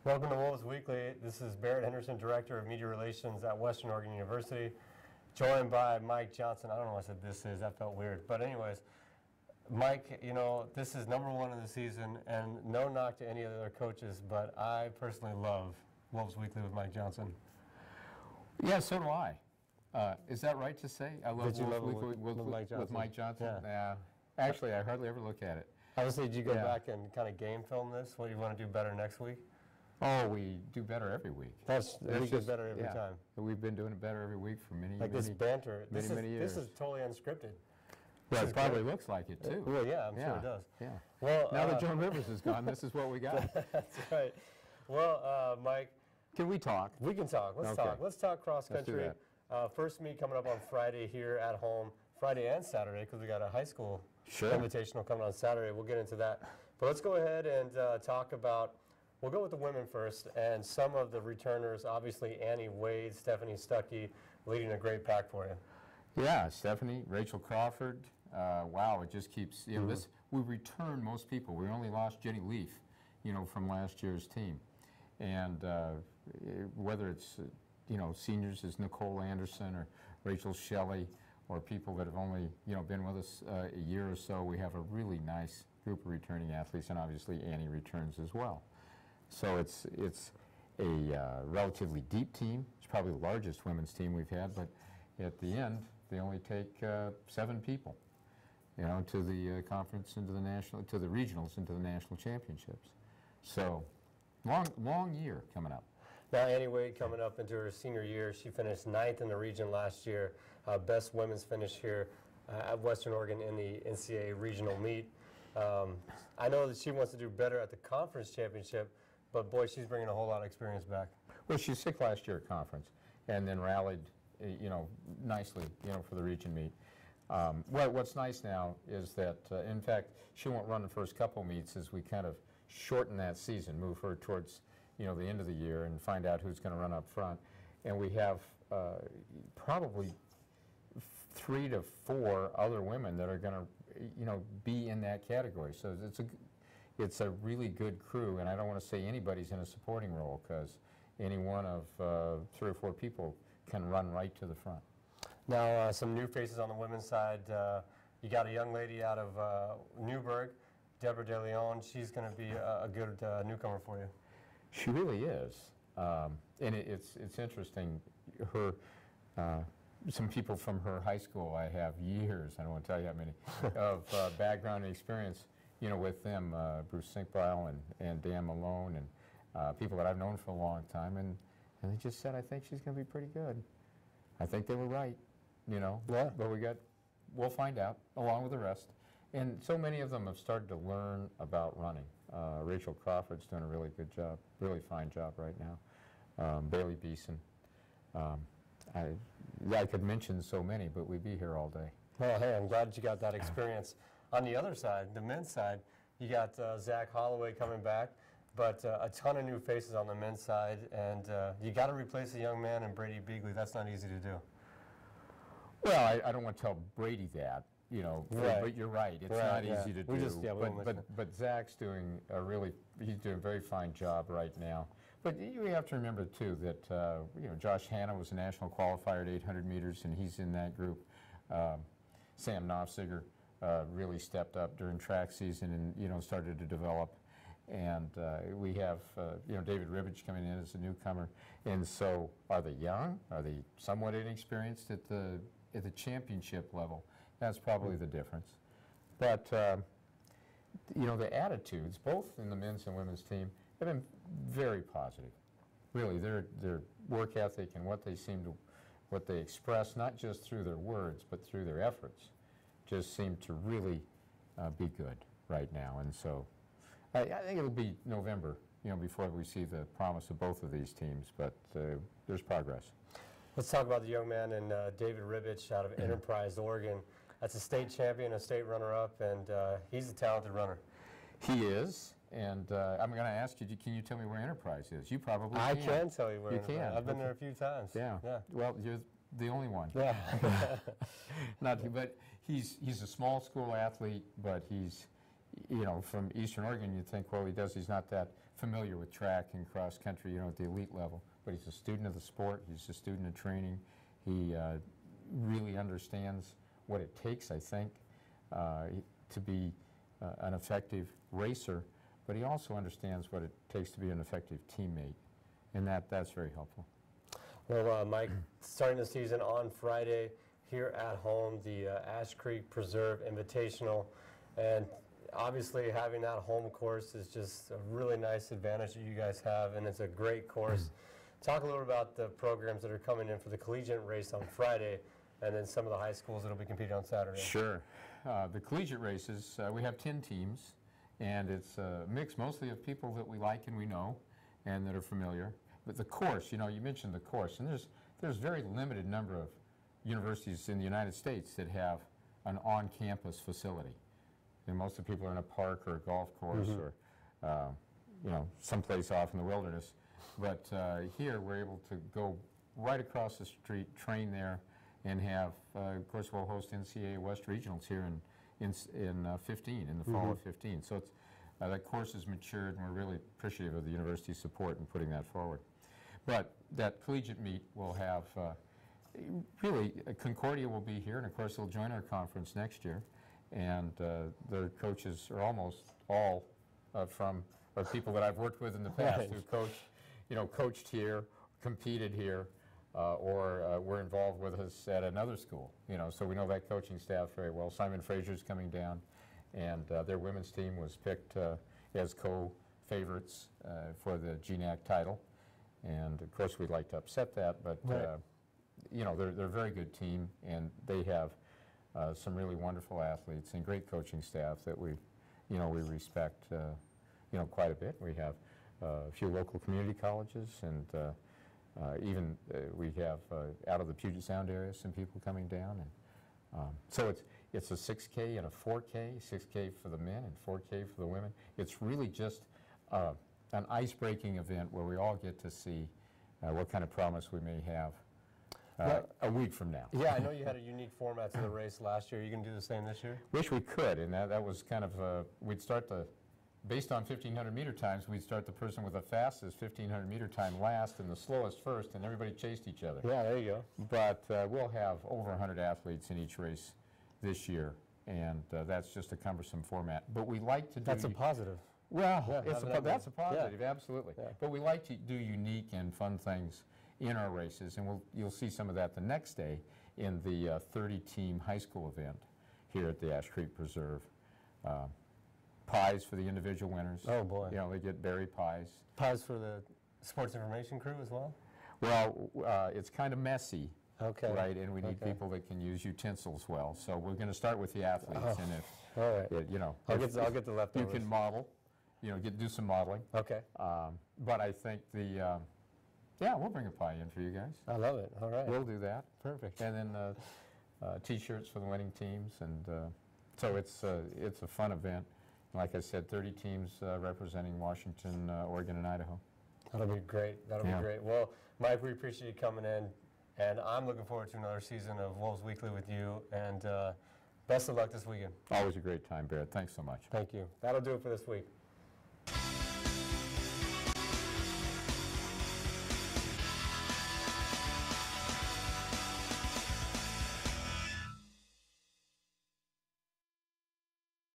Welcome to Wolves Weekly. This is Barrett Henderson, Director of Media Relations at Western Oregon University, joined by Mike Johnson. I don't know why I said this is, that felt weird. But anyways, Mike, you know, this is #1 of the season, and no knock to any of the other coaches, but I personally love Wolves Weekly with Mike Johnson. Yeah, so do I. Is that right to say? I love Wolves Weekly with Mike Johnson? Yeah. Actually, I hardly ever look at it. Obviously, did you go back and kind of game film this? What do you want to do better next week? Oh, we do better every week. We get better every time. We've been doing it better every week for many, like this banter. many years. This is totally unscripted. Well, it probably looks like it, too. Well, yeah, I'm sure it does. Yeah. Well, now that Joan Rivers is gone, this is what we got. That's right. Well, Mike. Can we talk? We can talk. Let's talk. Let's talk cross country. First meet coming up on Friday here at home. Friday and Saturday, because we got a high school invitational coming on Saturday. We'll get into that. But let's go ahead and talk about, we'll go with the women first, and some of the returners. Obviously, Annie Wade, Stephanie Stuckey, leading a great pack for you. Yeah, Stephanie, Rachel Crawford. Wow, it just keeps, you know, we return most people. We only lost Jenny Leaf, you know, from last year's team. And whether it's, you know, seniors as Nicole Anderson or Rachel Shelley, or people that have only, you know, been with us a year or so, we have a really nice group of returning athletes, and obviously Annie returns as well. So it's a relatively deep team. It's probably the largest women's team we've had, but at the end, they only take 7 people, you know, to the conference, into the national, to the regionals, into the national championships. So long year coming up. Now, Annie Wade coming up into her senior year. She finished 9th in the region last year. Best women's finish here at Western Oregon in the NCAA regional meet. I know that she wants to do better at the conference championship, but boy, she's bringing a whole lot of experience back. Well, she's sick last year at conference, and then rallied, you know, nicely, you know, for the region meet. Well, what's nice now is that, in fact, she won't run the first couple meets as we kind of shorten that season, move her towards, you know, the end of the year and find out who's going to run up front. And we have probably 3 to 4 other women that are going to, you know, be in that category. So it's a really good crew, and I don't want to say anybody's in a supporting role, because any one of 3 or 4 people can run right to the front. Now, some new faces on the women's side. You got a young lady out of Newburgh, Deborah De Leon. She's going to be a good newcomer for you. She really is, and it's interesting. Her, some people from her high school, I have years, I don't want to tell you how many, of background and experience, you know, with them, Bruce Sinkbile and Dan Malone, and people that I've known for a long time, and they just said, I think she's going to be pretty good. I think they were right, you know. Yeah. But we'll find out, along with the rest. And so many of them have started to learn about running. Rachel Crawford's doing a really good job, really fine job right now. Bailey Beeson. I could mention so many, but we'd be here all day. Well, hey, I'm glad you got that experience. On the other side, the men's side, you got Zach Holloway coming back, but a ton of new faces on the men's side, and you got to replace a young man in Brady Beagley. That's not easy to do. Well, I don't want to tell Brady that. You know, but you're right. It's not easy to do. But Zach's doing he's doing a very fine job right now. But you have to remember too that you know, Josh Hanna was a national qualifier at 800 meters, and he's in that group. Sam Knopfziger really stepped up during track season and, you know, started to develop. And we have you know, David Ribbage coming in as a newcomer. And so, are they young? Are they somewhat inexperienced at the championship level? That's probably the difference. But, you know, the attitudes, both in the men's and women's team, have been very positive. Really, their work ethic and what they express, not just through their words, but through their efforts, just seem to really be good right now. And so I think it'll be November, you know, before we see the promise of both of these teams, but there's progress. Let's talk about the young man and David Ribbage out of Enterprise, Oregon. That's a state champion, a state runner-up, and he's a talented runner. He is, and I'm going to ask you, can you tell me where Enterprise is? You probably can. I can tell you where you can. I've been there a few times. Yeah. Well, you're the only one. Yeah. But he's a small school athlete, but he's, you know, from Eastern Oregon, you'd think, well, he's not that familiar with track and cross country, at the elite level, but he's a student of the sport. He's a student of training. He really understands what it takes, I think, to be an effective racer, but he also understands what it takes to be an effective teammate, and that's very helpful. Well, Mike, starting the season on Friday here at home, the Ash Creek Preserve Invitational, and obviously having that home course is just a really nice advantage that you guys have, and it's a great course. Talk a little about the programs that are coming in for the collegiate race on Friday, and then some of the high schools that will be competing on Saturday. Sure. The collegiate races, we have 10 teams, and it's a mix mostly of people that we like and we know and that are familiar. But the course, you mentioned the course, and there's very limited number of universities in the United States that have an on-campus facility. And most of the people are in a park or a golf course or, someplace off in the wilderness. But here we're able to go right across the street, train there, and have, of course, we'll host NCAA West Regionals here in the fall of 15. So it's, that course has matured, and we're really appreciative of the university's support in putting that forward. But that collegiate meet will have, really, Concordia will be here, and of course they'll join our conference next year. And their coaches are almost all from people that I've worked with in the past who coached here, competed here, or were involved with us at another school. So we know that coaching staff very well. Simon Fraser's coming down, and their women's team was picked as co-favorites for the GNAC title. And of course, we'd like to upset that, but they're a very good team, and they have some really wonderful athletes and great coaching staff that we respect, quite a bit. We have a few local community colleges, and even we have out of the Puget Sound area some people coming down, and so it's a 6K and a 4K, 6K for the men and 4K for the women. It's really just an ice-breaking event where we all get to see what kind of promise we may have a week from now. Yeah, I know you had a unique format to the race last year. Are you going to do the same this year? Wish we could, and that was kind of, we'd start based on 1,500 meter times, we'd start the person with the fastest 1,500 meter time last and the slowest first, and everybody chased each other. Yeah, there you go. But we'll have over 100 athletes in each race this year, and that's just a cumbersome format. But we like to do... That's a positive. Well, yeah, that's a positive, absolutely. Yeah. But we like to do unique and fun things in our races, and you'll see some of that the next day in the 30-team high school event here at the Ash Creek Preserve. Pies for the individual winners. Oh, boy. They get berry pies. Pies for the sports information crew as well? Well, it's kind of messy. Okay. Right, and we need people that can use utensils well. So we're going to start with the athletes, and if all right. I'll get the leftovers. You can model, do some modeling. Okay. But I think we'll bring a pie in for you guys. I love it. All right. We'll do that. Perfect. And then T-shirts for the winning teams, and so it's a fun event. Like I said, 30 teams representing Washington, Oregon, and Idaho. That'll be great. That'll be great. Well, Mike, we appreciate you coming in, and I'm looking forward to another season of Wolves Weekly with you, and best of luck this weekend. Always a great time, Barrett. Thanks so much. Thank you. That'll do it for this week.